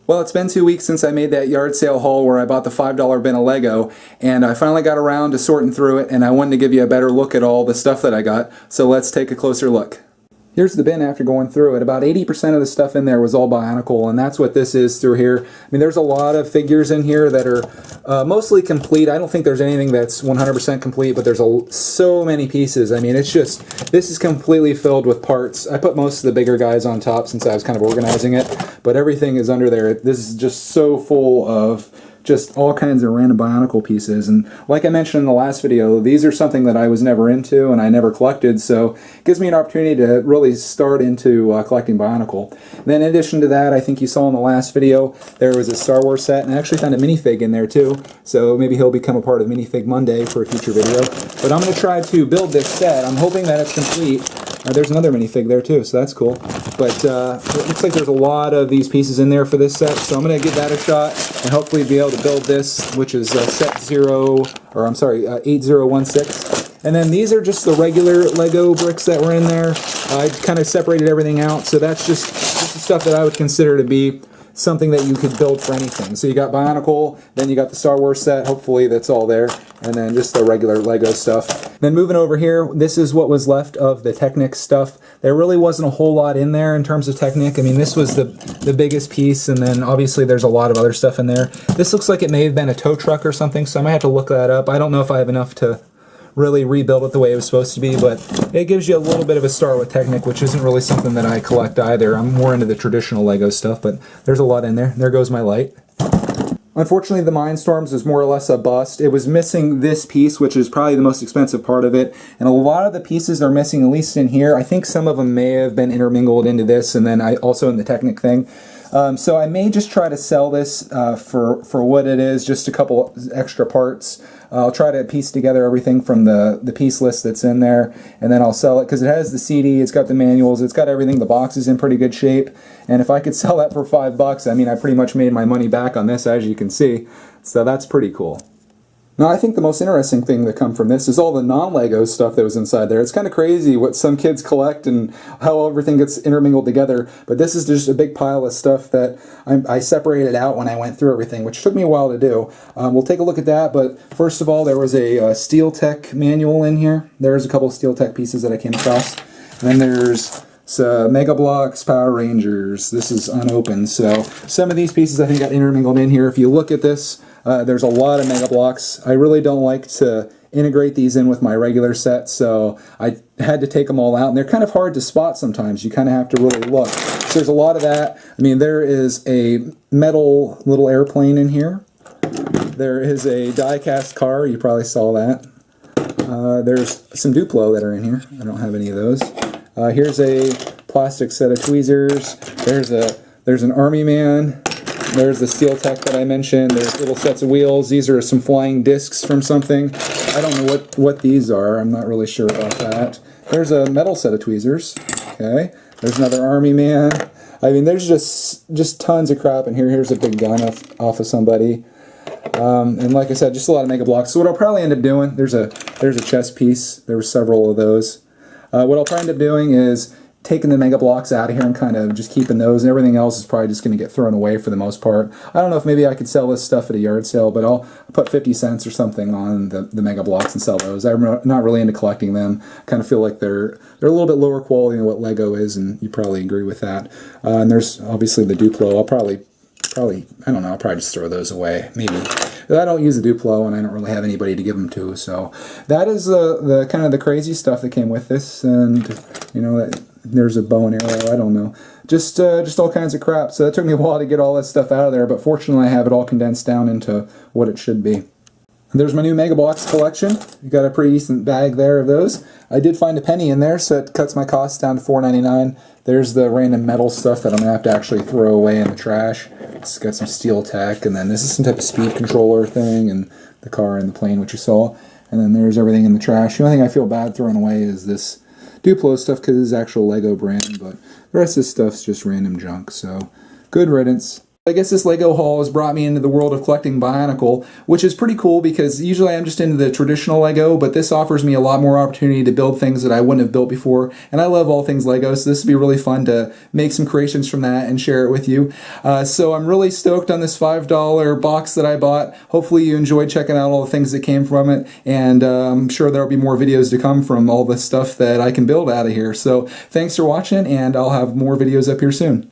Well, it's been 2 weeks since I made that yard sale haul where I bought the $5 bin of Lego, and I finally got around to sorting through it, and I wanted to give you a better look at all the stuff that I got, so let's take a closer look. Here's the bin after going through it. About 80% of the stuff in there was all Bionicle, and that's what this is through here. I mean, there's a lot of figures in here that are mostly complete. I don't think there's anything that's 100% complete, but there's so many pieces. I mean, it's just, this is completely filled with parts. I put most of the bigger guys on top since I was kind of organizing it, but everything is under there. This is just so full of just all kinds of random Bionicle pieces, and like I mentioned in the last video, these are something that I was never into and I never collected, so it gives me an opportunity to really start into collecting Bionicle. Then in addition to that, I think you saw in the last video, there was a Star Wars set, and I actually found a minifig in there too, so maybe he'll become a part of Minifig Monday for a future video. But I'm going to try to build this set. I'm hoping that it's complete. There's another minifig there too, so that's cool. But it looks like there's a lot of these pieces in there for this set, so I'm going to give that a shot and hopefully be able to build this, which is set 8016. And then these are just the regular Lego bricks that were in there. I kind of separated everything out, so that's just the stuff that I would consider to be something that you could build for anything. So you got Bionicle, then you got the Star Wars set, hopefully that's all there, and then just the regular Lego stuff. Then moving over here, this is what was left of the Technic stuff. There really wasn't a whole lot in there in terms of Technic. I mean, this was the biggest piece, and then obviously there's a lot of other stuff in there. This looks like it may have been a tow truck or something, so I might have to look that up. I don't know if I have enough to really rebuild it the way it was supposed to be, but it gives you a little bit of a start with Technic, which isn't really something that I collect either. I'm more into the traditional Lego stuff, but there's a lot in there. There goes my light. Unfortunately, the Mindstorms is more or less a bust. It was missing this piece, which is probably the most expensive part of it, and a lot of the pieces are missing, at least in here. I think some of them may have been intermingled into this, and then also in the Technic thing. So I may just try to sell this for what it is, just a couple extra parts. I'll try to piece together everything from the piece list that's in there, and then I'll sell it because it has the CD, it's got the manuals, it's got everything, the box is in pretty good shape, and if I could sell that for $5, I mean, I pretty much made my money back on this, as you can see, so that's pretty cool. Now, I think the most interesting thing that come from this is all the non-Lego stuff that was inside there. It's kind of crazy what some kids collect and how everything gets intermingled together, but this is just a big pile of stuff that I separated out when I went through everything, which took me a while to do. We'll take a look at that, but first of all, there was a Steel Tech manual in here. There's a couple of Steel Tech pieces that I came across. And then there's Mega Bloks, Power Rangers. This is unopened, so some of these pieces I think got intermingled in here. If you look at this, there's a lot of Mega Bloks. I really don't like to integrate these in with my regular set, so I had to take them all out, and they're kind of hard to spot sometimes. You kind of have to really look. So there's a lot of that. I mean, there is a metal little airplane in here. There is a die-cast car. You probably saw that. There's some Duplo that are in here. I don't have any of those. Here's a plastic set of tweezers. There's an Army Man. There's the Steel Tech that I mentioned. There's little sets of wheels. These are some flying discs from something. I don't know what these are. I'm not really sure about that. There's a metal set of tweezers. Okay. There's another Army Man. I mean, there's just tons of crap in here. Here's a big gun off of somebody. And like I said, just a lot of Mega Bloks. So what I'll probably end up doing, there's a chess piece. There were several of those. What I'll probably end up doing is taking the Mega Bloks out of here and kind of just keeping those, and everything else is probably just going to get thrown away for the most part. I don't know if maybe I could sell this stuff at a yard sale, but I'll put 50 cents or something on the Mega Bloks and sell those. I'm not really into collecting them. I kind of feel like they're a little bit lower quality than what Lego is, and you probably agree with that. And there's obviously the Duplo. I'll probably, I don't know, I'll probably just throw those away, maybe. I don't use the Duplo, and I don't really have anybody to give them to, so that is the kind of the crazy stuff that came with this, and you know, there's a bow and arrow, I don't know, just all kinds of crap. So that took me a while to get all that stuff out of there, but fortunately I have it all condensed down into what it should be. There's my new Mega Bloks collection. You got a pretty decent bag there of those. I did find a penny in there, so it cuts my costs down to $4.99. There's the random metal stuff that I'm going to have to actually throw away in the trash. It's got some Steel Tech, and then this is some type of speed controller thing, and the car and the plane, which you saw. And then there's everything in the trash. The only thing I feel bad throwing away is this Duplo stuff because it's actual Lego brand, but the rest of this stuff's just random junk, so good riddance. I guess this Lego haul has brought me into the world of collecting Bionicle, which is pretty cool because usually I'm just into the traditional Lego, but this offers me a lot more opportunity to build things that I wouldn't have built before, and I love all things Lego, so this would be really fun to make some creations from that and share it with you. So I'm really stoked on this $5 box that I bought. Hopefully you enjoyed checking out all the things that came from it, and I'm sure there'll be more videos to come from all the stuff that I can build out of here. So thanks for watching, and I'll have more videos up here soon.